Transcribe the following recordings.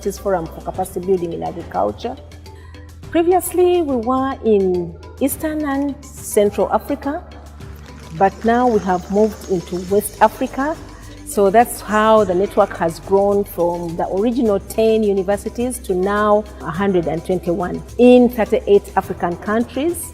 Universities Forum for Capacity Building in Agriculture. Previously, we were in Eastern and Central Africa, but now we have moved into West Africa. So that's how the network has grown from the original 10 universities to now 121 in 38 African countries.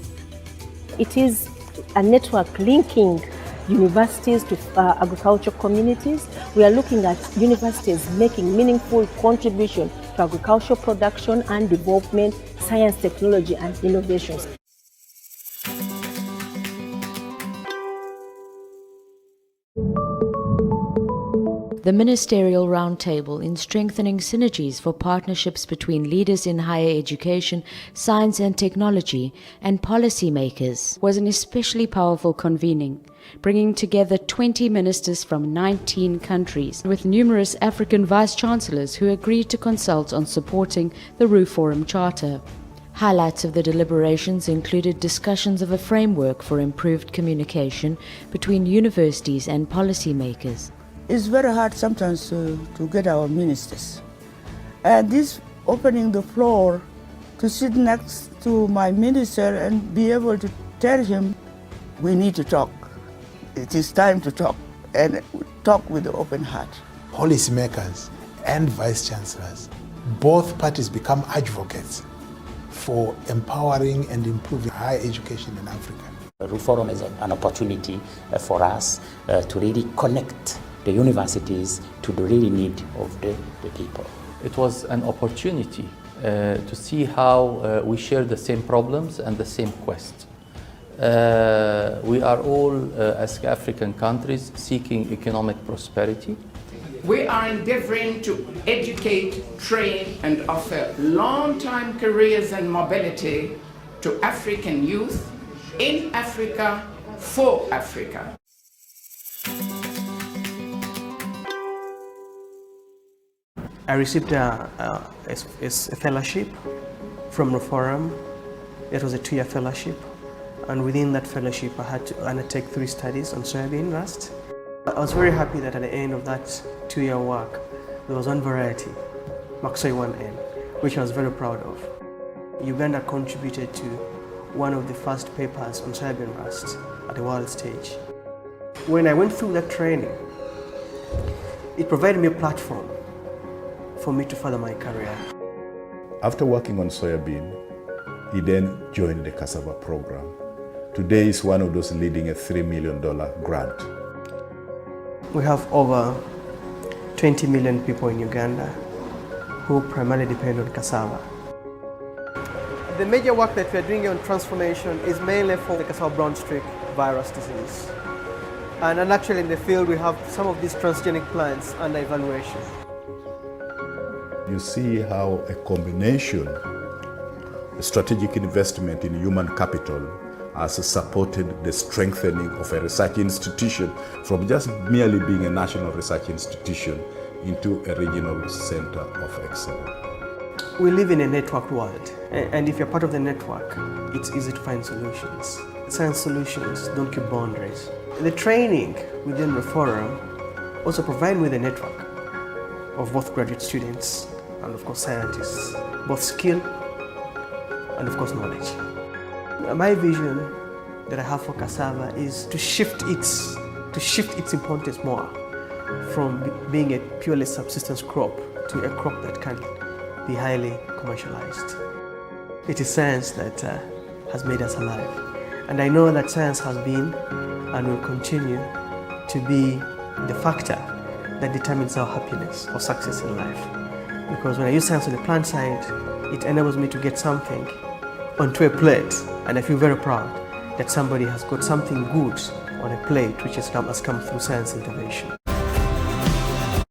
It is a network linking universities to agricultural communities. We are looking at universities making meaningful contribution to agricultural production and development, science, technology, and innovations. The Ministerial Roundtable in strengthening synergies for partnerships between leaders in higher education, science and technology, and policymakers was an especially powerful convening, bringing together 20 ministers from 19 countries, with numerous African vice-chancellors who agreed to consult on supporting the RUFORUM Charter. Highlights of the deliberations included discussions of a framework for improved communication between universities and policymakers. It's very hard sometimes to get our ministers. And this opening the floor to sit next to my minister and be able to tell him, we need to talk. It is time to talk, and talk with an open heart. Policymakers and vice-chancellors, both parties become advocates for empowering and improving higher education in Africa. RUFORUM is an opportunity for us to really connect the universities to the really need of the people. It was an opportunity to see how we share the same problems and the same quest. We are all, as African countries, seeking economic prosperity. We are endeavoring to educate, train, and offer long-time careers and mobility to African youth in Africa, for Africa. I received a fellowship from RUFORUM. It was a 2-year fellowship, and within that fellowship I had to undertake 3 studies on soybean rust. I was very happy that at the end of that 2-year work there was one variety, Maksoi 1N, which I was very proud of. Uganda contributed to one of the first papers on soybean rust at the world stage. When I went through that training, it provided me a platform for me to further my career. After working on soybean, he then joined the cassava program. Today is one of those leading a $3 million grant. We have over 20 million people in Uganda who primarily depend on cassava. The major work that we are doing on transformation is mainly for the cassava brown streak virus disease. And actually in the field we have some of these transgenic plants under evaluation. You see how a combination, a strategic investment in human capital has supported the strengthening of a research institution from just merely being a national research institution into a regional center of excellence. We live in a networked world, and if you're part of the network, it's easy to find solutions. Science solutions don't keep boundaries. The training within RUFORUM also provides me with a network of both graduate students and of course scientists, both skill and of course knowledge. My vision that I have for cassava is to shift its importance more from being a purely subsistence crop to a crop that can be highly commercialized. It is science that has made us alive, and I know that science has been and will continue to be the factor that determines our happiness or success in life. Because when I use science on the plant side, it enables me to get something onto a plate, and I feel very proud that somebody has got something good on a plate which has come through science intervention.